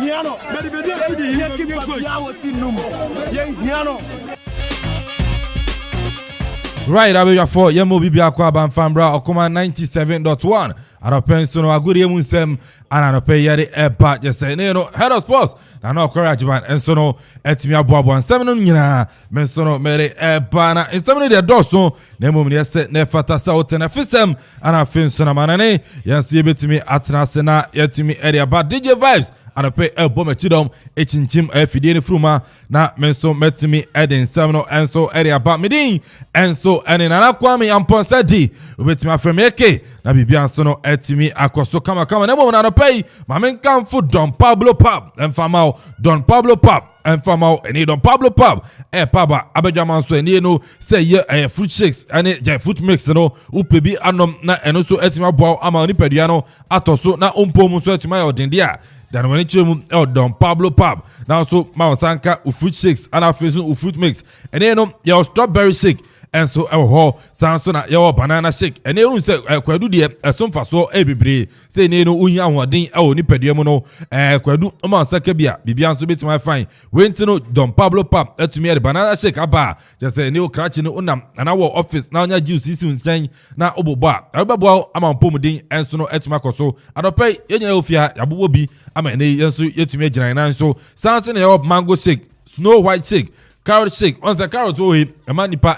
hiano bedi bedi ye ki Fabia was in number ye hiano. Right, Abeja for Yemo Bibia Kwaba Fambra Okuma 97.1. Aropen sono aguri emunsem ananope yare eba just say no head of sports na no courage man ensono etimi aboabo ansem no nyina mensono mere eba na ensem no de doso na emom ne se ne fata sa otena fisem ana finso na manane yansi betimi atena se na yetimi area ba DJ Vibes anope ebo mechidom echinchim afidie ne fruma na menso metimi eden ensem no enso area ba medin enso ene na kwame amponsa di obetimi afremeke na bibia sono etimi akoso kama na mo na no pay mamen kan fu Don Pablo Pub enfamao Don Pablo Pub enfamao eni Don Pablo Pub paba abejaman so eni no say ye fruit shakes eni je fruit mix no upebi anom na eno so etimi abo ama ni pedua no atoso na ompom so etimi odindia dan wani chemu Don Pablo Pub now so ma sanka fruit shakes and afesu fruit mix eni no your strawberry shake and so sansona your banana shake and you say kwadu de esomfa so bebre say ne no unya hoden ni pedua mu no kwadu ma saka bibia so betima fine went no Don Pablo Pub etumi the banana shake aba just say ne o krachi no unam na wo office na onya juice isi unskan na obobo ababo ama mpomuden enso no etuma koso adopai yenyina ofia yabobo bi ama ne yenso yetumi agiran na so sansona your mango shake snow white shake carrot shake once the carrot oh man nipa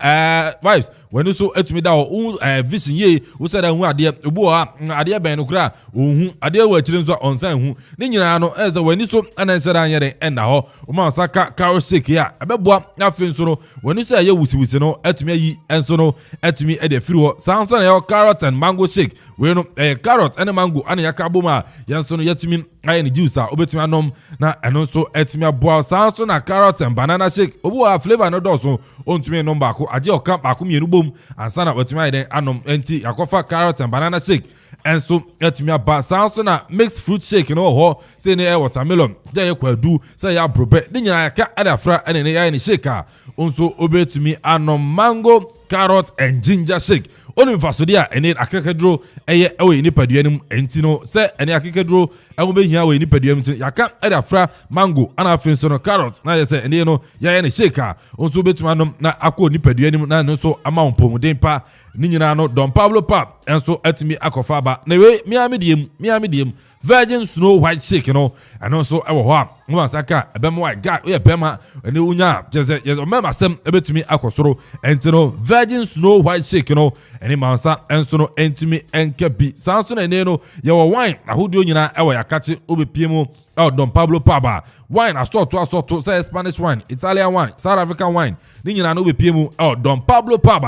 vibes when you so etumi da o vision ye wo say da hu ade obu ade ben no kra ohu ade wa chire nso onsan hu ni nyina no eze when you so ananse da anyere enda ho o ma saka carrot shake ya abeboa na fe nso no when you say ye wusi no etumi ayi enso no etumi e de firi ho sanso na your carrot and mango shake we no carrot and mango ana yakabo ma yenso no yetumi ayi ni juice obetumi anom na eno so etumi aboa sanso na carrot and banana shake obu flavor no doso ontumi no ba ko aje oka ba ko mienu bom ansa na wetumi ayi den anom enti yakofa carrot and banana shake enso etumi aba sanso na mixed fruit shake no ho say ne watermelon dey yakwadu say ya brobe ni nyina yaka adafra ene ne yayi ni shake a onso obetumi anom mango carrot and ginger shake oni mfasodia ene akekedro eye ewe ni padua nim enti no se ene akekedro ewo be hia we ni padua nim yaka adafra mango ana afenso no carrot na yese ene no ya ne shake a onso betuma nom na akọ ni padua nim na no so ama ompomuden pa ni nyina no Don Pablo Pub enso etimi akofa ba na we miamidiem virgin snow white shake no and also ewo ho a no asaka ebema white guy we ebema ene unya jeze yes o mema sem ebetumi akosoro enti no virgin snow white shake no ene mansa enso no entimi enkebi sanso na ene no ye wo wine ahodio nyina ewo yakache obepiemu Don Pablo Pub wine asort say Spanish wine Italian wine South African wine ni nyina no obepiemu Don Pablo Pub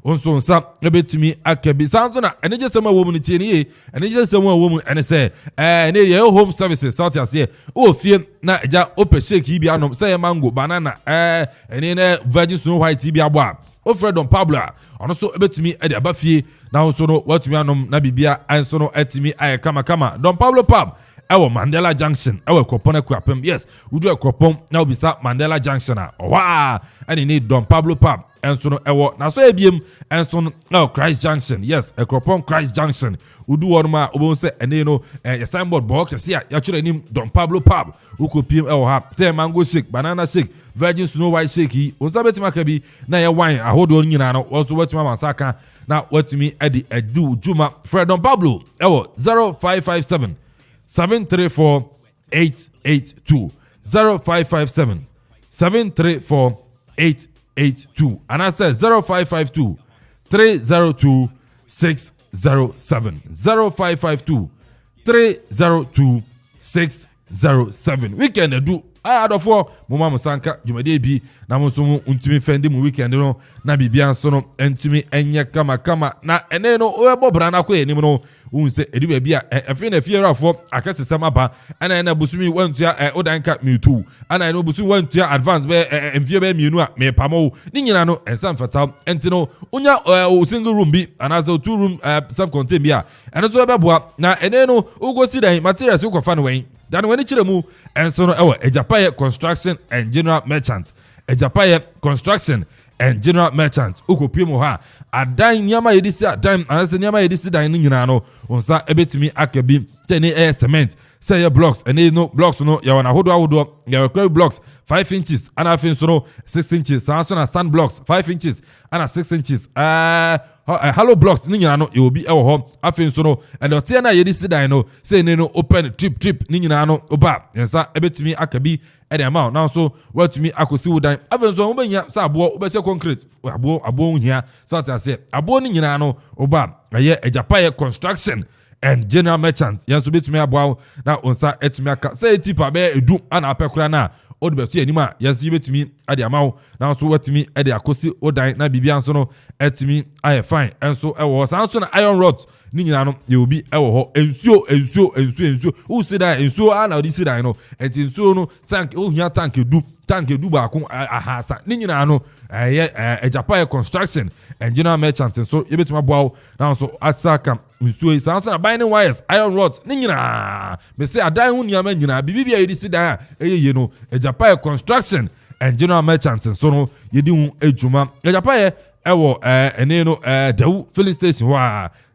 onso nsa ebetumi akabi sanso na ene jesema wo mu ne tie ne ene jesema wo mu ene se ene ye home services south ase o fie na eja ope shake bi anom say mango banana ene ne virgin snow white bi abo a o fre Don Pablo ono so ebetumi ede aba fie na onso no watumi anom na bibia anso no etimi aye kama Don Pablo Pub ewo Mandela Junction ewo Ekropon kwapem yes udu Ekropon na obisa Mandela Junction owa ene ni Don Pablo Pub enso no ewo na so ebiem enso no Christ Junction yes Ekropon Christ Junction udu wonma obon se ene no ya signboard box ya chure nim Don Pablo Pub ukopiem ewo ha te mango shake banana shake virgin snow white shake onsabeti makabi na ya wine ahodo nyina no also wetima masaka na watimi edi edu juma Fred Don Pablo ewo 0557 734 882 0557 734 882 and I said 0552 302 607 0552 302 607 weekend do adofo mama musanka jumade bi na mo so untumi fendi mu weekend no na bibia nso no entumi enye kama na ene no obobra na ko enim no unse ediba bia efe na fierafo akasesem aba ana na busumi wantua odanka mitu ana no busumi wantua advance be emfie be mienu a me pamo ni nyina no ensam fatal enti no unya single room bi anazo two room self contained bia ene so beboa na ene no ugosi dan materials ukofa no wen dan wani chiremu enso no ewo Ejapaye Construction and General Merchant Ejapaye Construction and General Merchant ukopimo ha adan nyama yedisi adan anase nyama yedisi dan nyina no onsa ebetimi akabi tene cement say your blocks and no blocks no ya wana hodo ya carry blocks 5 inches and afin so no 6 inches sanso na stand blocks 5 inches and 6 inches hollow blocks ni nyina no e obi e wo ho afin so no and the tia na ye di sidan no say ne no open trip ni nyina no oba yensa ebetumi akabi e dey amount now so what me akosi wodan afin so wo benya sa abo wo be se concrete abo hia so ta say abo ni nyina no oba aye ejapaye construction and general merchants yanso betumi abo na onsa etumi aka say tipa be edu ana apekura na o de betu anima yanso betumi ade amawo na so watumi ade akosi odan na bibia nso no etumi aye fine enso ewo sanso na iron rods ni nyina no ye obi ewo ho ensuo u sida ensuo ana odi sida no enti ensuo no tank o hia tank edu ba ko ahasa ni nyina no ejapaye construction and general merchants so ye betumi abo na so asaka nsuo sanso na binding wires iron rods ni nyina me say adan hu niam nyina bibia yedi sida eyeye no ejapaye construction and general merchants so no yedi hu ejuma ejapaye ewo ene no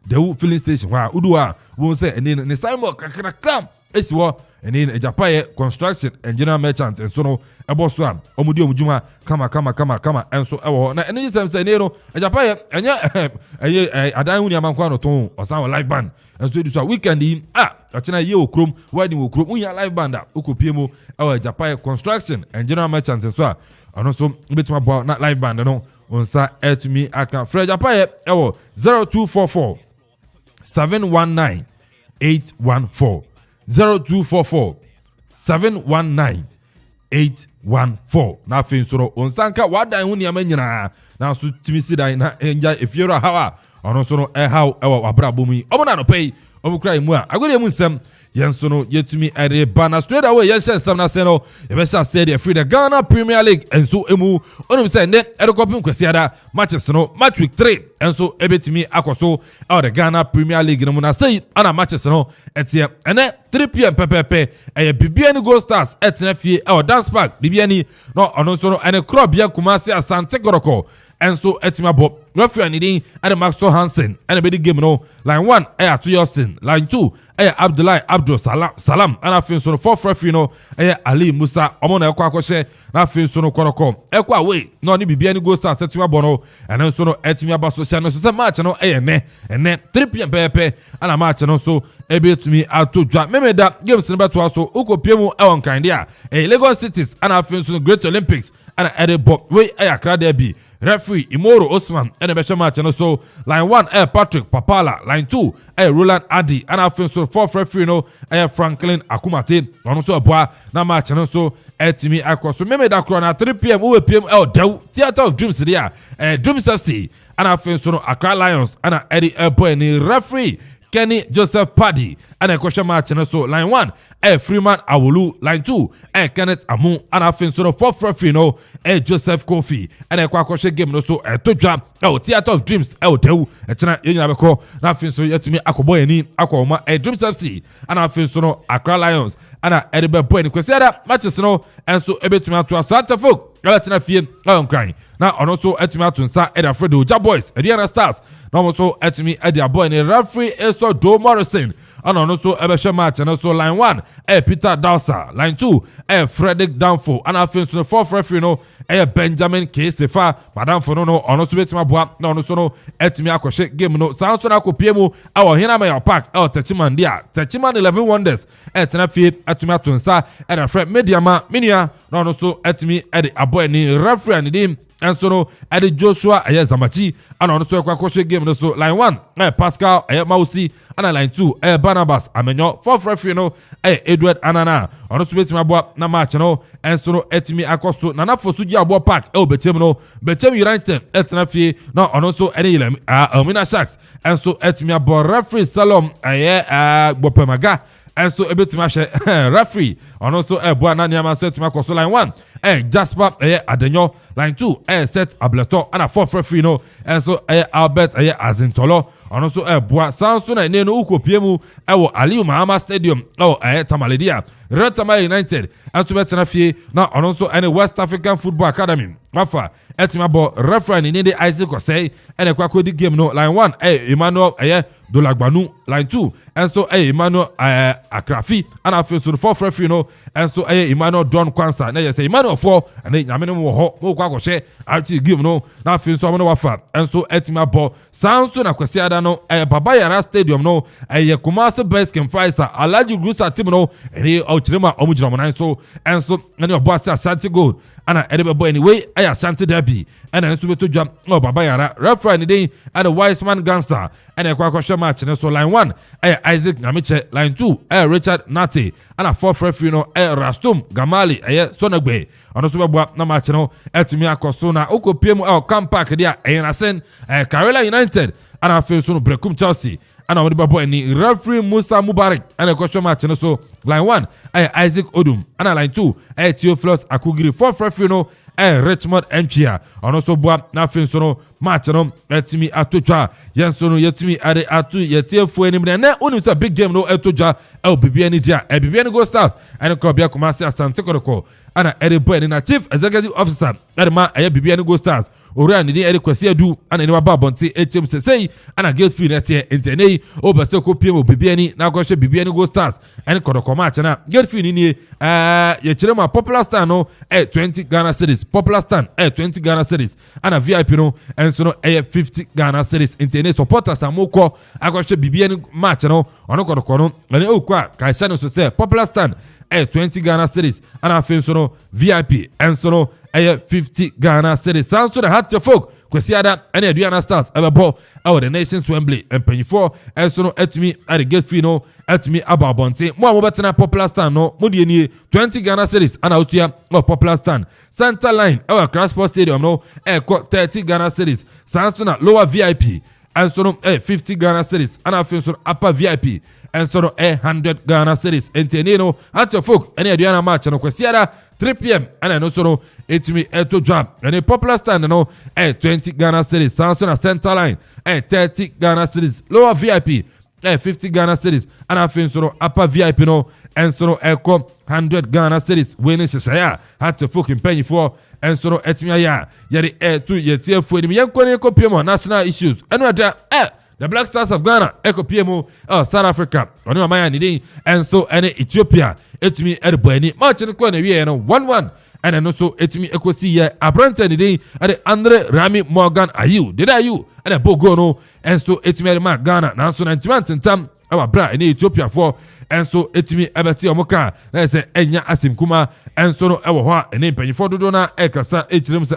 Dawu filling station wa uduwa won say ene ne Simon kakrakam esiwo ene ejapaye construction and general merchants and so no ebo so am omudi omujuma kama enso ewo na ene sem say ene no ejapaye enya adan hu niam kwa no ton osan live band enso edu so weekend in achina ye okrom wedding okrom unya live band okopie mu ewo ejapaye construction and general merchants so ano so betuma bo na live band no onsa etumi aka Fred Japaye ewo 0244 719 814 0244 719 814 na fin soro onsa nka wadan hu niam nyina na so tumi sidan na enja efiero hawa ono so no how ewo wabrabo mu omo no pay omo kra mu a agode mu nsem yenso no yetumi ere bana straight away yense nsem na se no yebesha say the free the Ghana Premier League enso emu onum say ne edokopim kwasiada matches no match week 3 enso ebetumi akoso the Ghana Premier League no mu na say ana matches no etie ene 3 p.m. pepepe bibiani Gold Stars etena fie Dance Park bibiani no ono so no ene krobia Kumasi Asante Goroko enso etima bo referee anidin ade Maxwell Hansen ene be di game no line 1 Atoyosin line 2 Abdullahi Abdul Salam ana fin so no fourth referee no Ali Musa omo na ekwa akose na fin so no koroko ekwa we no ni bibiani Gold Stars etima bo no ene so no etima ba so channel so se match no ene 3 p.m. pepe ana match no so ebetumi atodwa memeda games ne beto aso ukopiem ewon kan dia Lagos Cities ana fin so no Great Olympics ana edebo we Accra Derby referee Imoro Osman ene be match no so line 1 Patrick Papala line 2 Roland Adi ana fin so fourth referee no Franklin Akumate ono so aboa na match no so etimi akoso memeda kro na 3 p.m. uwe pm Dawu Theatre of Dreams dia Dreams FC ana fin so no Accra Lions ana Eddie boy ni referee Kenny Joseph Paddy and a question match and so line 1 Freeman Awolu line 2 Kenneth Amu and a fin so fourth referee no Joseph Kofi and a question game no so Toja Theatre of Dreams Dawu chana yenya beko na fin so yetumi akoboy ni akoma Dreams FC and a fin so no Accra Lions and a Edibe boy ni kwesiada matches no and so ebetumi ato asante folk Relatina fie crying. Now also etimi atunsa Eda Fredo Oja Boys Ediana Stars. Now also etimi Edia Boy ni referee Eso Do Morrison. And also ebeshe match and also line 1 Peter Dawsa. Line 2 Frederick Danfo. And I feel so the fourth referee no Benjamin K. Sefa. Madam Fono no also betimi aboa. Now also no etimi akoshe game no. Sanso na kopiemu awo hina me park Techiman dia. Techiman 11 Wonders. Etena fie etimi atunsa Eda Fred Mediama Minia. Now also etimi Edi Aboy ni referee and dim and so no Edi Joshua Zamachi and also kwakoshe game no so line 1 Pascal Mausi and line 2 Barnabas Amenyo fourth referee no Edward Anana on also betimi aboa na match no and so no etimi akoso nana fosuji aboa park Bechem no Bechem United etena fie no on also Edi Elmina Sharks and so etimi aboa referee Salom Bopemaga and so ebetimi ahwe referee on also boa na niama so etimi akoso line 1 Jasper Adenyo line 2 Set Ableto and a fourth referee no and so Albert Azintolo on also boa sanso na ne no ukopiemu ewo Aliu Mahama Stadium Tamaledia Retama United and so betena fie na on also any West African Football Academy Wafa etimi abo referee ni de Isaac Osei and a kwakodi game no line 1 Emmanuel Dolagbanu line 2 enso Emmanuel Akrafi ana afin so for referee no enso Emmanuel Don Kwansa na yes Emmanuel for and nyame no wo ho mo kwa kwhye RT game no na afin so no wafa enso etima ball sanso na kwasi ada no Baba Yara Stadium no Kumasi Best King Faisal Alhaji Gusa team no ene ochirema omujira mo nan so enso ene obo asa Ashanti Gold ana ene be anyway Ashanti Derby ene enso beto dwa Baba Yara referee ni dey at the Wiseman Gansa ene kwa kwhye match ne so line 1 Isaac Namiche line 2 Richard Nate ana fourth referee no Rastum Gamali Sonagbe ono so beboa na match no etumi akoso na okopiem Campark dia Enasen Karela United ana afin so no Brekum Chelsea ana wodi babo ni referee Musa Mubarak ana kwhye match no so line 1 Isaac Odum ana line 2 Theophilus Akugiri fourth referee no Richmond Mchia ono so boa na afin so no match no etimi atotwa yenso no yetimi ade atu yetiefo enim na onim say big game no etotwa bibia ni dia bibia ni Go Stars ene ko bia Kumasi Asante Kotoko ana ede boy ni na chief executive officer ede ma bibia ni Go Stars ora ni ede kwasi adu ana ni waba bonte HM sei ana gate fee netie intenei obese ko piem bibia ni na kwhye bibia ni Go Stars ene Kotoko match na gate fee ni ye kire ma Popular Star no 20 Ghana cedis Popular Star 20 Ghana cedis ana VIP no enso no 50 Ghana cedis intene supporters amoko akwhye bibia ni match no ono Kotoko no ene okwa kaisa no so say Popular Star 20 Ghana cedis ana afenso no VIP enso no 50 Ghana cedis sanso the hat folk kwesi ada ene Aduana Stars ebebo the Nations Wembley empanyfo enso no etumi at the gate fee no etumi ababonte mo betena Popular Star no mo de nie 20 Ghana cedis ana otua Popular Star center line Accra Sports Stadium no 30 Ghana cedis sanso na lower VIP enso no 50 Ghana cedis ana afenso upper VIP enso no 100 Ghana cedis entene no at folk ene Aduana match no kwesi ada 3 p.m. and no so no etimi eto jam and a Popular Stand no 20 Ghana cedis sanso na center line 30 Ghana cedis lower VIP 50 Ghana cedis and afin so no upper VIP no and so no 100 Ghana cedis winning shaya had to fucking penny for and so no etimi ya yari to yetie fo ni yankone ko pemo national issues and the Black Stars of Ghana eko PMO South Africa oni amaya ni din enso ene Ethiopia etumi erbani match ne ko na wie no 1-1 ene no so etumi ekosi ye abrante ni din ade Andre Rami Morgan Ayew did you ene bogo no enso etumi ma Ghana na so 90 ntam awa bra ene Ethiopia for enso etumi ebeti omoka na se enya asim kuma enso no ewo ho ene mpanyifo dodo na ekasa echirem se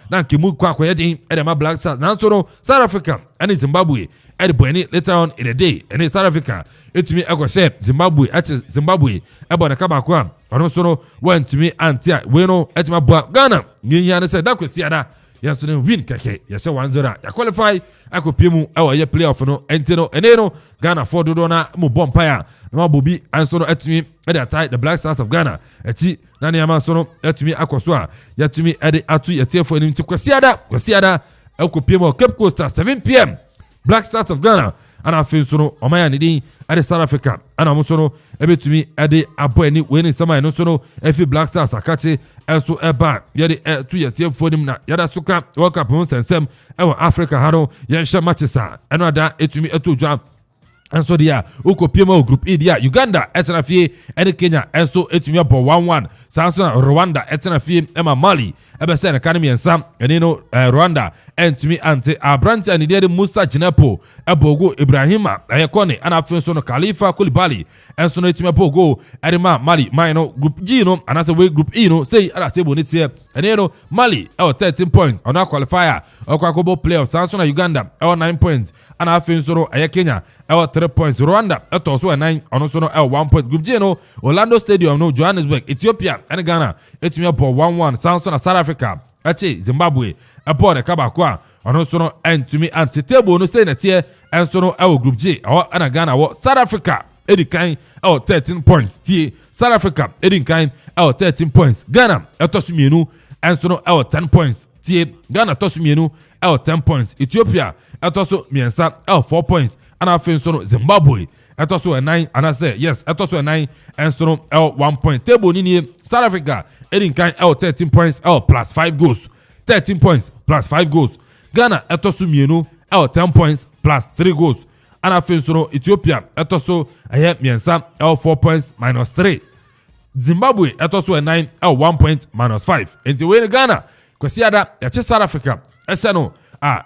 na nkemu kwa akoye din ede ma Black Stars na so no South Africa ene Zimbabwe ede boani later on in the day ene South Africa etumi ekose Zimbabwe ebo na kabako a ono so no wantumi antia we no etima boa Ghana nyinya ne se da kwesi ada yaso ne win keke yase 1-0 ya qualify akopemu ye playoff no enteno ene no Ghana for dodo na mu bompire na bobi anso no etumi ede atai the Black Stars of Ghana eti na ne ama so no etumi akoso a yatumi ede atu yetiefo enim ti kwesi ada akopemu Cape Coast 7 p.m. Black Stars of Ghana ana afin so no omaya ni din ade South Africa ana mo so no ebetumi ade aboani weni sama no so no efi Black Stars akache enso eba yede tu yetiefo nim na yada suka World Cup ho sensem Africa haro yenhye matches a eno ada etumi etodwa enso dia ukopiem group E dia Uganda etena fie ene Kenya enso etumi abo 1-1 sanso na Rwanda etena fie ema Mali ebese na kanemi ensam ene no Rwanda entumi ante abrante ani dia de Musa Jinepo ebogo Ibrahima ayekone ana afin so no Khalifa Koulibaly enso no etumi ebogo erima Mali no group G no anase we group E no sei ana table ni tie ene no Mali 13 points ona qualifier okwakobo playoff sanso na Uganda 9 points ana afin so no Kenya 3 points Rwanda etoso 9 ono so no 1 point group G no Orlando Stadium no Johannesburg Ethiopia and Ghana etumi abo 1-1 sanso na South Africa Zimbabwe abo de kabako a ono so no entumi anti table no say na tie enso no group G ana Ghana South Africa edikan 13 points tie South Africa edikan 13 points Ghana etoso mienu enso no 10 points tie Ghana etoso mienu 10 points Ethiopia etoso miensa 4 points ana afin so no Zimbabwe etoso 9 ana say yes etoso 9 enso no 1 point table ni South Africa edinkan 13 points plus 5 goals 13 points plus 5 goals Ghana etoso mienu 10 points plus 3 goals ana afei nso no Ethiopia ɛtɔ so ɛyɛ mmiɛnsa 4 points minus 3. Zimbabwe ɛtɔ so 9 1 point minus 5. Enti wei ne Ghana kwasi ada yɛkye South Africa ɛsɛ no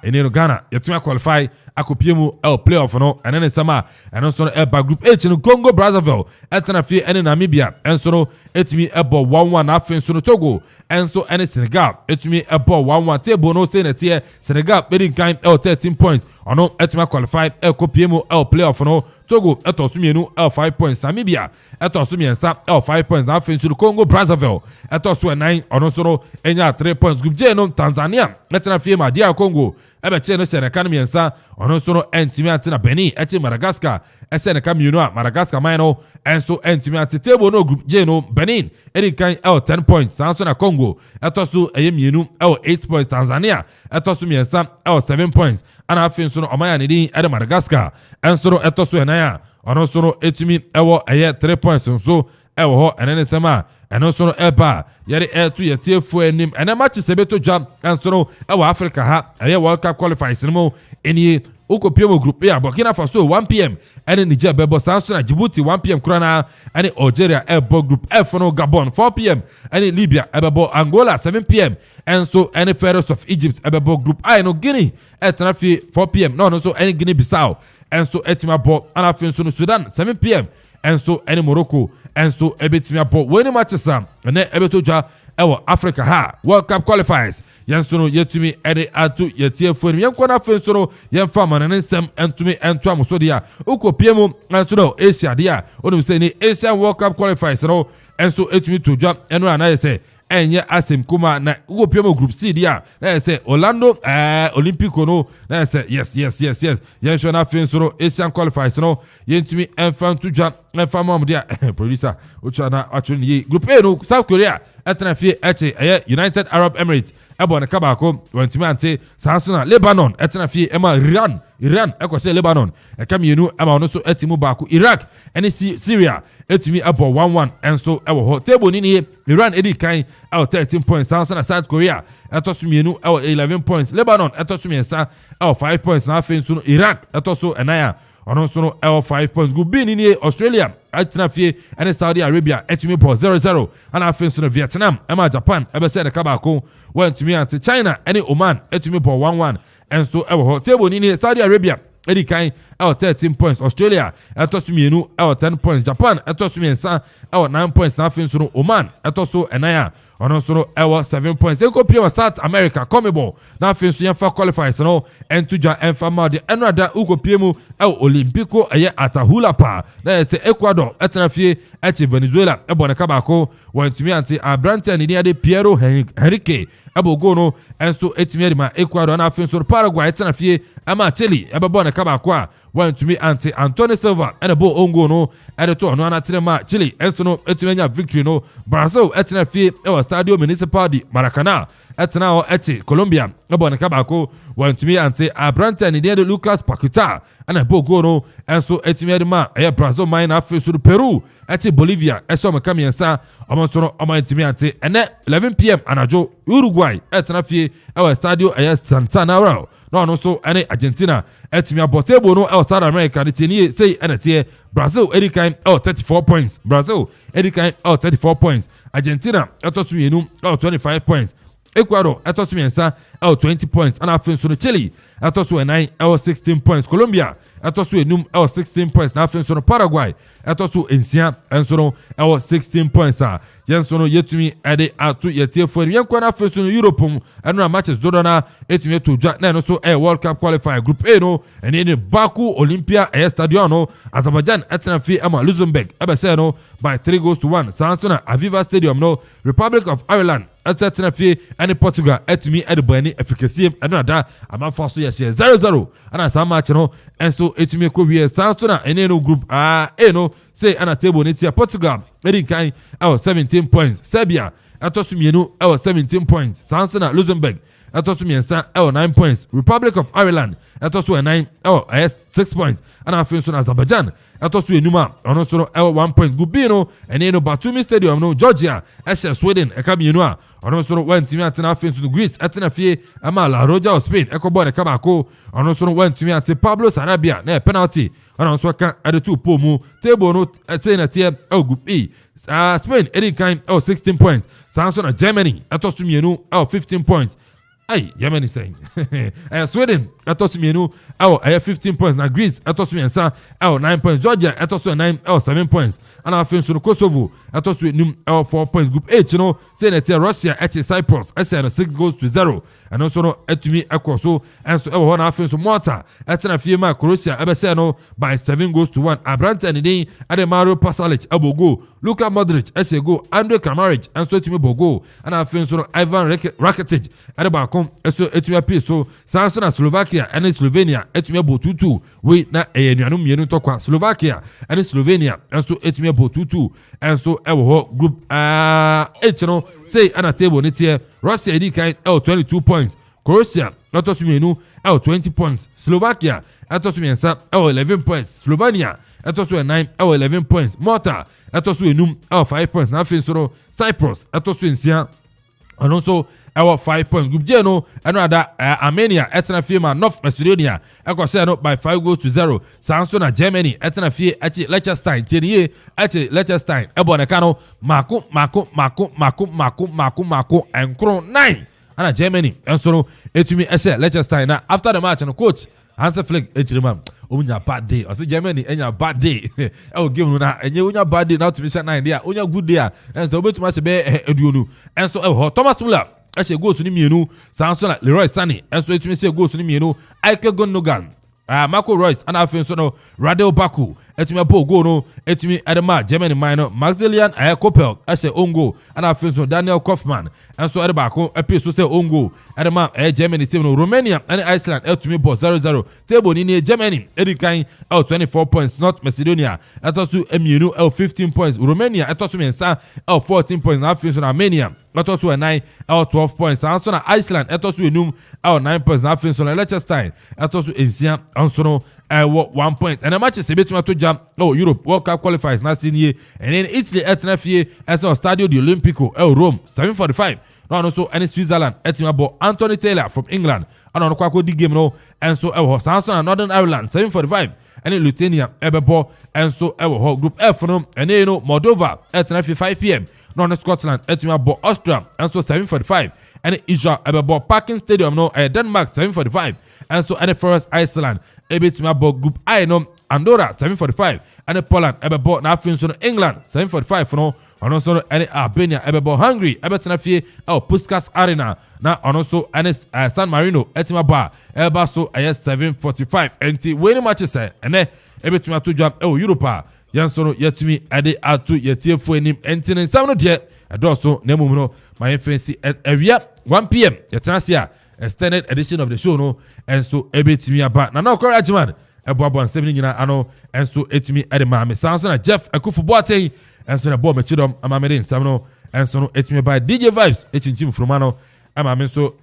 ene no Ghana yɛtumi qualify akopie mu playoff no ɛne ne nsɛm ɛno nso no ɛba group H no Congo Brazzaville ɛtena fie ɛne Namibia ɛnso no ɛtumi ɛbɔ 1-1 na afei nso no Togo ɛnso ɛne Senegal ɛtumi ɛbɔ 1-1 table no sɛ nɛteɛ Senegal bɛdi nkan 13 points ɔno ɛtumi qualify ɛkopie mu playoff no Togo ɛtɔ so mmienu 5 points Namibia ɛtɔ so mmiɛnsa 5 points na afei nso no Congo Brazzaville ɛtɔ so 9 ɔno nso no ɛnya 3 points group J no Tanzania ɛtena fie ma DR Congo ɛbɛkyɛ no hyɛ neka no mmiɛnsa ɔno nso no ɛntumi ante na Benin ɛkyɛ Madagascar ɛhyɛ neka mmienu a Madagascar man no ɛnso ɛntumi ante table no group J no Benin ɛdi nkan 10 points saa nso na Congo ɛtɔ so ɛyɛ mmienu 8 points Tanzania ɛtɔ so mmiɛnsa 7 points ana afei nso no ɔman a ne din ɛde Madagascar ɛnso no ɛtɔ so ɛnan a ɔno nso no ɛtumi ɛwɔ ɛyɛ 3 points nso ɛwɔ hɔ ɛne ne nsɛm a ɛno nso no ɛba yɛde ɛto yɛtiefoɔ anim ɛnɛ matches ɛbɛtɔ dwa ɛnso no ɛwɔ Africa ha ɛyɛ World Cup qualifiers no mu ɛnie wokɔpie mu group A Burkina Faso 1 p.m. ɛne Niger bɛbɔ saa nso na Djibouti 1 p.m. korana ɛne Algeria ɛbɔ group F no Gabon 4 p.m. ɛne Libya ɛbɛbɔ Angola 7 p.m. ɛnso ɛne Pharaohs of Egypt ɛbɛbɔ group I no Guinea ɛtena fie 4 p.m. na ɔno nso ɛne Guinea Bissau ɛnso ɛtumi abɔ ana afei nso no Sudan 7 p.m. ɛnso ɛne Morocco ɛnso ɛbɛtumi abɔ wɔn matches a ɛnɛ ɛbɛtɔ dwa ɛwɔ Africa ha World Cup qualifiers yɛnso no yɛtumi ɛde ato yɛtiefoɔ no yɛnkɔ no afei nso no yɛmfa ama ne nsɛm ɛntumi ɛnto amoso deɛ a wokɔpie mu ɛnso no Asia deɛ a wonim sɛ ne Asian World Cup qualifiers no ɛnso ɛtumi to dwa ɛno a na yɛ sɛ ɛnyɛ asɛm kuma na wokɔpie mu group C deɛ a na yɛ sɛ Orlando Olympico no na yɛ sɛ yes yɛnhwɛ no afei nso no Asian qualifiers no yɛntumi ɛmfa nto dwa ɛmfa ma ɔmo deɛ a producer wotwa na atwerɛ ne yie group A no South Korea ɛtena fie ɛkye ɛyɛ United Arab Emirates ɛbɔ ne ka baako wɔntumi ante saa nso na Lebanon ɛtena fie ɛma Iran ɛkɔhyɛ Lebanon ɛka mmienu ɛma ɔno nso ɛte mu baako Iraq ɛne Syria ɛtumi ɛbɔ 1-1 ɛnso ɛwɔ hɔ table ni nie Iran ɛdi kan ɛwɔ 13 points saa nso na South Korea ɛtɔ so mmienu ɛwɔ 11 points Lebanon ɛtɔ so mmiɛnsa ɛwɔ 5 points na afei nso no Iraq ɛtɔ so ɛnan a ɔno nso no ɛwɔ 5 points group B ni nie Australia ɛtena fie ɛne Saudi Arabia ɛtumi bɔ 0-0 ana afei nso no Vietnam ɛma Japan ɛbɛsɛ ne ka baako wɔntumi ante China ɛne Oman ɛtumi bɔ 1-1 ɛnso ɛwɔ hɔ table ni nie Saudi Arabia ɛdi kan ɛwɔ 13 points Australia ɛtɔ so mmienu ɛwɔ 10 points Japan ɛtɔ so mmiɛnsa ɛwɔ 9 points na afei nso no Oman ɛtɔ so ɛnan a ɔno nso no ɛwɔ 7 points ɛkɔpie wɔ South America CONMEBOL na afei nso yɛmfa qualifiers no ɛnto dwa ɛmfa ma deɛ ɛno ada wokɔpie mu ɛwɔ Olympico ɛyɛ Atahualpa na yɛ sɛ Ecuador ɛtena fie ɛkye Venezuela ɛbɔ ne ka baako wɔntumi ante aberante a ne din ade Piero Henrique ɛbɔ goal no ɛnso ɛtumi ade ma Ecuador na afei nso no Paraguay ɛtena fie ɛma Chile ɛbɛbɔ ne ka baako a wɔntumi ante Antonio Silva ɛna bɔ ongo no ɛde to ɔno anatene ma Chile ɛnso no ɛtumi anya victory no Brazil ɛtena fie ɛwɔ Stadio Municipal de Maracanã ɛtena hɔ ɛkye Colombia ɛbɔ ne ka baako wɔntumi ante aberante a ne din ade Lucas Paquetá ɛna bɔ goal no ɛnso ɛtumi ade ma ɛyɛ Brazil man na afei nso no Peru ɛkye Bolivia ɛhyɛ ɔmo ka mmiɛnsa ɔmo nso no ɔmo ɛntumi ante ɛnɛ 11 p.m. anadwo Uruguay ɛtena fie ɛwɔ Stadio ɛyɛ Santana Royal na ɔno nso ɛne Argentina ɛtumi abɔ table no ɛwɔ South America de tie nie sei ɛna teɛ Brazil ɛdi kan ɛwɔ 34 points Brazil ɛdi kan ɛwɔ 34 points Argentina ɛtɔ so mmienu ɛwɔ 25 points Ecuador ɛtɔ so mmiɛnsa ɛwɔ 20 points ana afei nso no Chile ɛtɔ so ɛnan ɛwɔ 16 points Colombia ɛtɔ so enum ɛwɔ 16 points na afei nso no Paraguay ɛtɔ so nsia ɛnso no ɛwɔ 16 points a yɛnso no yɛtumi ɛde ato yɛtiefoɔ no yɛnkɔ na afei nso no Europe mu ɛno na matches dodo na ɛtumi ato dwa na ɛno nso ɛyɛ World Cup qualifier group A no ɛne ne Baku Olympia ɛyɛ stadion no Azerbaijan ɛtena fie ɛma Luxembourg ɛbɛsɛ no by 3-1 saa nso na Aviva Stadium no Republic of Ireland ɛtena fie ɛne Portugal ɛtumi ɛde bɔ ani afikasiem ɛno na da amanfoɔ so yɛhyɛ 0-0 ana saa match no ɛnso ɛtumi kɔ wie saa nso na ɛne no group A no say ana table ne tia Portugal ɛdi nkan ɛwɔ 17 points Serbia ɛtɔ so mmienu ɛwɔ 17 points saa nso na Luxembourg ɛtɔ so mmiɛnsa 9 points. Republic of Ireland ɛtɔ so 9 6 points. And afei nso Azerbaijan ɛtɔ so enum a ɔno nso 1 point. Group B no ɛne no Batumi Stadium no Georgia ɛhyɛ Sweden ɛka mmienu a ɔno nso no wantumi atena afei nso Greece ɛtena fie ama La Roja of Spain ɛkɔbɔ ne ka baako ɔno nso no wantumi ate Pablo Sarabia na penalty ɔno nso ka ɛde to po mu table no ɛsɛ na tie Group E. Spain ɛdi kan 16 points. Saa nso na Germany ɛtɔ so mmienu 15 points. Hey, Germany saying Sweden ɛtɔ so mmienu 15 points. Na Greece ɛtɔ so mmiɛnsa 9 points. Georgia ɛtɔ so 9 7 points. And afei nso no Kosovo ɛtɔ so enum 4 points. Group H no say na tie Russia ɛte Cyprus ɛsɛ no 6-0 ɛno nso no ɛtumi ɛkɔ so ɛnso ɛwɔ hɔ na afei nso Malta ɛtena fie ma Croatia ɛbɛsɛ no by 7-1. Abrante ne din ɛde Mario Pasalic ɛbɔ goal. Luka Modric ɛhyɛ goal. Andre Kramaric ɛnso ɛtumi bɔ goal. And afei nso no Ivan Rakitic ɛde baako ɛso ɛtumi apii so. Saa nso na Slovakia ɛne Slovenia ɛtumi abɔ 2-2 wei na ɛyɛ nuanom mmienu ntɔkwa. Slovakia ɛne Slovenia ɛnso ɛtumi abɔ 2-2 ɛnso ɛwɔ hɔ. Group H no say ɛna table ne tie Russia ɛdi kan 22 points. Croatia ɛtɔ so mmienu 20 points. Slovakia ɛtɔ so mmiɛnsa 11 points. Slovenia ɛtɔ so 9 11 points. Malta ɛtɔ so enum 5 points. Na afei nso no Cyprus ɛtɔ so nsia ɔno nso 5 points. Group J no ɛno ada Armenia ɛtena fie ma North Macedonia ɛkɔhyɛ no by 5-0. Saa nso na Germany ɛtena fie ɛkyi Liechtenstein tienie ɛkyi Liechtenstein ɛbɔ ne ka no mako ɛnkoro 9 ana Germany ɛnso no ɛtumi ɛhyɛ Liechtenstein. Na after the match no coach Hansi Flick ɛkyerɛ onya bad day. I say Germany enya bad day. Ɛwɔ game no na enye onya bad day na to be set 9 day. Onya good day a. Enso obetuma se be aduonu. Enso ɛwɔ hɔ Thomas Muller ɛhyɛ goals ni mienu. Saa nso na Leroy Sané enso etumi se goals ni mienu. Ike Gundogan Marco Reus and afei nso no Radel Baku etumi abo goal no etumi edema Germany minor Maximilian Koppel ɛhyɛ on goal and afei nso Daniel Kaufmann enso ede baako epi so sɛ on goal edema Germany team no. Romania and Iceland etumi bɔ 0-0 table ni Germany edi kan 24 points. North Macedonia ɛtɔ so emienu 15 points. Romania ɛtɔ so mmiɛnsa 14 points. Na afei nso na Armenia ɛtɔ so 9 12 points. Saa nso na Iceland ɛtɔ so enum 9 points. Na afei nso na Liechtenstein ɛtɔ so nsia nso no 1 point. And the matches between to jam Europe World Cup qualifiers na senior. And then Italy etna fie as Stadio di Olimpico Rome 7:45. No so any Switzerland etimabo Anthony Taylor from England and on kwako di game no and so Samson and Northern Ireland 7:45. And Lithuania ebebo and so Group F no and you know Moldova etna fie 5 p.m. No Scotland etimabo Austria and so 7:45. And Israel ebebo Parking Stadium no Denmark 7:45. And so any Forest Iceland ebitimabo Group I no Andorra 7:45 and Poland ebebo na afin so England 7:45 no ono so any Albania ebebo Hungary ebetena fie Puskas Arena na ono so any San Marino etima ba eba so 7:45 enti winning matches ene ebetuma to jam Europa yanso no yetumi ade atu yetiefo enim enti ne nsam no de edoso na mum no my fancy awia 1 p.m. yetena sia extended edition of the show no enso ebetumi aba na okoro ajiman eboabo ansem ni nyina ano enso etimi ede maame sanso na Jeff Akufo Boateng enso na ball mechidom amame de nsam no enso no etimi by DJ Vibes echinchim from ano amame so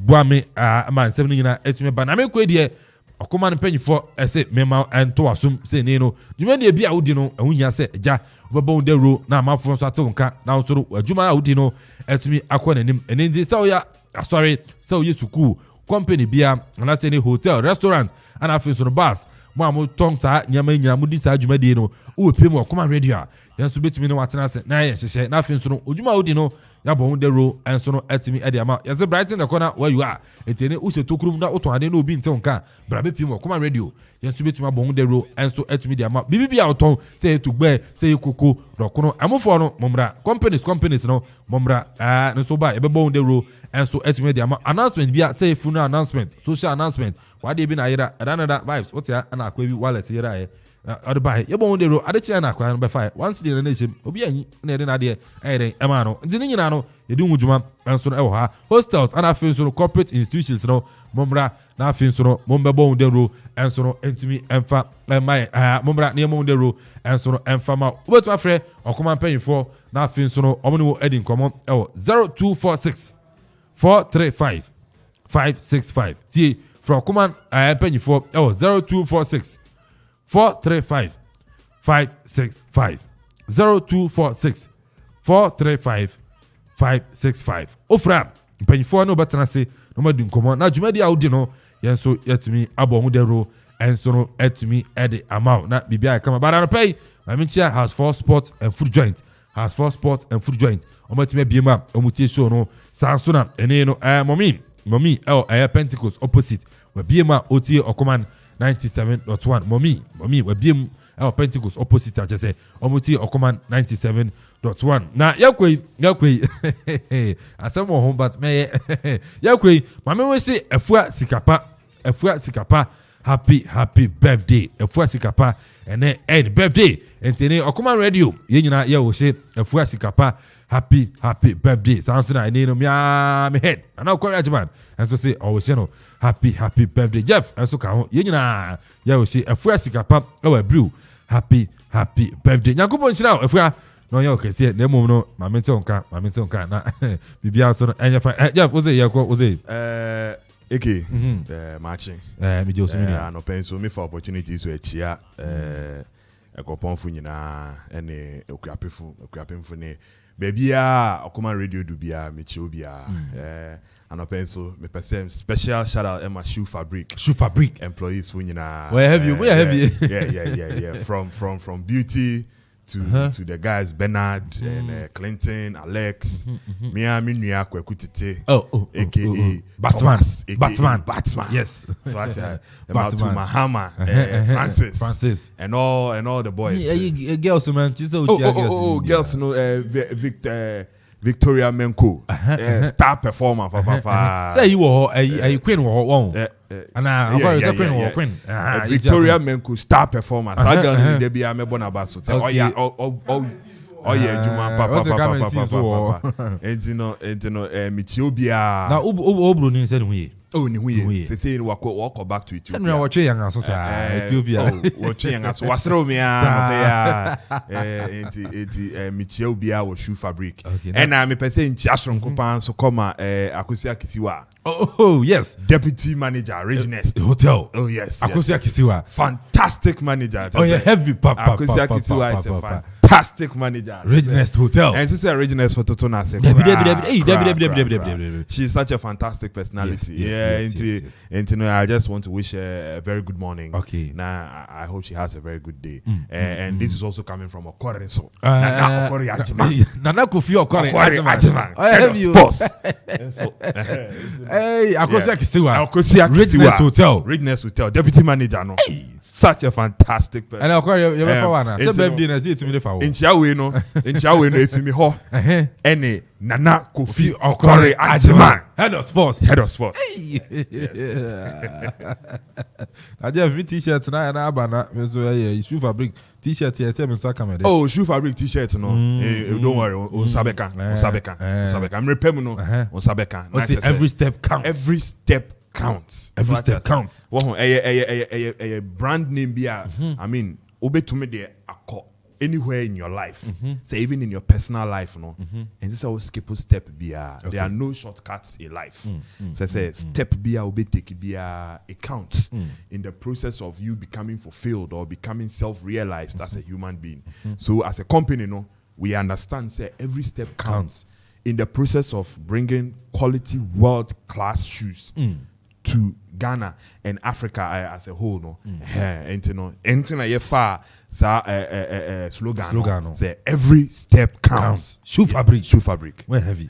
boame ama nsem ni nyina etimi ba na me ko die okoma mpanyifo ese mema ento asum se ne no dwuma de bia wodi no ehunya se ja obebo de ro na amafo so atonka na nsoro adwuma wodi no etimi akọ nanim enenzi se oya sorry se oye suku company bia na se ne hotel restaurant and afin so bars mo am tong sa nyama nyina mo di sa adwuma die no wo pem okoma radio a yenso betimi no watena se na ye hyehye na afin so no odwuma wodi no ya bo de ro enso no etimi ede ama yeze Brighton the corner where you are etene use tokrum na oton ade na obi ntenka brabe pem okoma radio yenso betimi abo de ro enso etimi de ama bibi a oton say to gbe say koko rokono amofo no momra companies no momra no so ba e be bo de ro enso etimi de ama announcement bia say funeral announcement social announcement wade bi na yira another vibes what ya na akwa bi wallet yira ye other buy ye bon de ro ade chia na akwa no be fire once the na nation obi anyi na de na de eden ema no ndi nyina no ye di nwujuma enso no e wo ha hostels and afin so corporate institutions no momra na afin so no mombe bon de ro enso no entimi emfa mai momra na yemo de ro enso no emfa ma obetu afre okoma mpanyifo na afin so no omo ni wo edi nkomo e wo 0246 435 565 tie from command penny for 0246 435 565 0246 435 565 ofra penny for no better say no madu nkomo na dwumadi audi no yenso yetumi abo hu dero enso no etumi ede amount na bibia kama bara no pay Mamichia has 4 sports and food joint. Has 4 sports and food joint. Omatime biema omutie show no sansona ene no mommy Pentecost opposite we biema otie okoman 97.1 mommy we biem Pentecost opposite I just say omutie okoman 97.1 na yakwe asem ho but me yakwe mame we say afua sikapa happy birthday efua sikapa ene birthday entene okuma radio ye nyina ye wo se efua sikapa happy birthday sounds na ene no me head ana okwa ajman enso say o se no happy birthday Jeff enso ka ho ye nyina ye wo se efua sikapa e wa brew happy birthday nyakobo nshira efua no ye okese na emom no mamete onka na bibia so no enye fa Jeff wo say ye ko wo say Okay, matching. Me just no penso me for opportunities to chia a copon funina and okuapefo ne baby okoma radio dubia me chobia no penso me person special shout out Emma Shoe Fabric employees funina where have you yeah from beauty to the guys Bernard and Clinton, Alex, me nua Kwekutete, aka Batman. Yes. So I tell Mahama, Francis, and all the boys. Yeah, girls, man. Girls, no, Victoria Menko, star performer. Say you were a queen or and queen. Victoria Menko, star performer. I got to be a Bonabasso. Oh yeah, Juma, papa. And you know, Mithiobia. Now, Obrun said we. Oh, we say walk back to Ethiopia. And we are watching Ethiopia. Watching us. Wasromia, Mithiobia was Shoe Fabric. And I'm a person in Chashron Copan, so come Akusia Kisiwa. Oh, yes. Deputy manager, Regenest Hotel. Oh, yes. Akusia Kisiwa. Fantastic manager. Oh, yeah, heavy papa. Akusia Kisiwa is a fantastic manager. Regenest Hotel. And she said Regenest for Totona. She's such a fantastic personality. Yes. And I just want to wish her a very good morning. Okay. Now, I hope she has a very good day. And this is also coming from Okore. So, Nana Kofi Ajiman. Head of sports. Hey, Akusia Kisiwa. Regenest Hotel. Deputy manager. No. Such a fantastic person. And Okore, you ever one? It's a birthday. I see it to me for. In Chiawe no, if you me ho. Any Nana Kofi Okore Ajiman. Head of sports. Yes. I just have t-shirt tonight and Abana. So Shoe Fabric t-shirt here. Say Mr. Kamede. Oh, Shoe Fabric t-shirt no. Don't worry. On Sabeka. I'm repaying no. On Sabeka. Every step counts. Every step counts. Wow. A brand name be I mean, obe to me there anywhere in your life, say even in your personal life, no. And this is how skip step be there are no shortcuts in life. So say step be obe take be a count in the process of you becoming fulfilled or becoming self-realized as a human being. So as a company, no, we understand say every step counts in the process of bringing quality world-class shoes to Ghana and Africa as a whole, no. Slogan. No. Say every step counts. Shoe Fabric. We're heavy.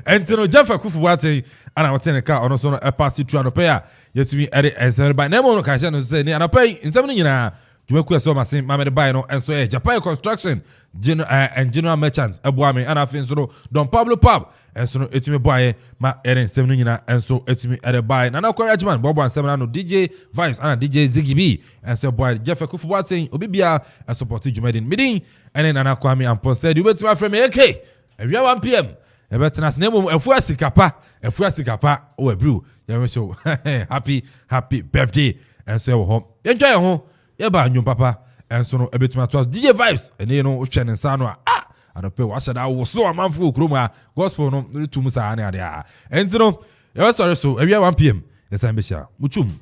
And to know Jeff Akufu Wate and I was telling a car on also a pass to Anopea. Yet to me, Eddie and Seven by Nemo Cashan say, and I pay in 7 years. You make so much Mamma buy no and so Japan Construction General Merchants Abuami and I think so Don Pablo Pub and so it's me buy my Eren 7 years and so it's me at a buy and now Courageman Bob and 7 DJ Vibes and DJ Ziggy B and so boy Jeff Akufu Watson Obibia and support you made in meeting and then Anakwami and Pon said you went to my friend okay if you are 1 p.m. a better name of Fuasikapa oh a brew you so happy birthday and so home enjoy your home. Yeba nyum papa enso no ebetuma to DJ Vibes ene no hwe ne nsa no anope wa hyeda wo so amanfo kroma gospel no retum sa ane ade enso no sorry so every 1 p.m. Yes, I'm Muchum.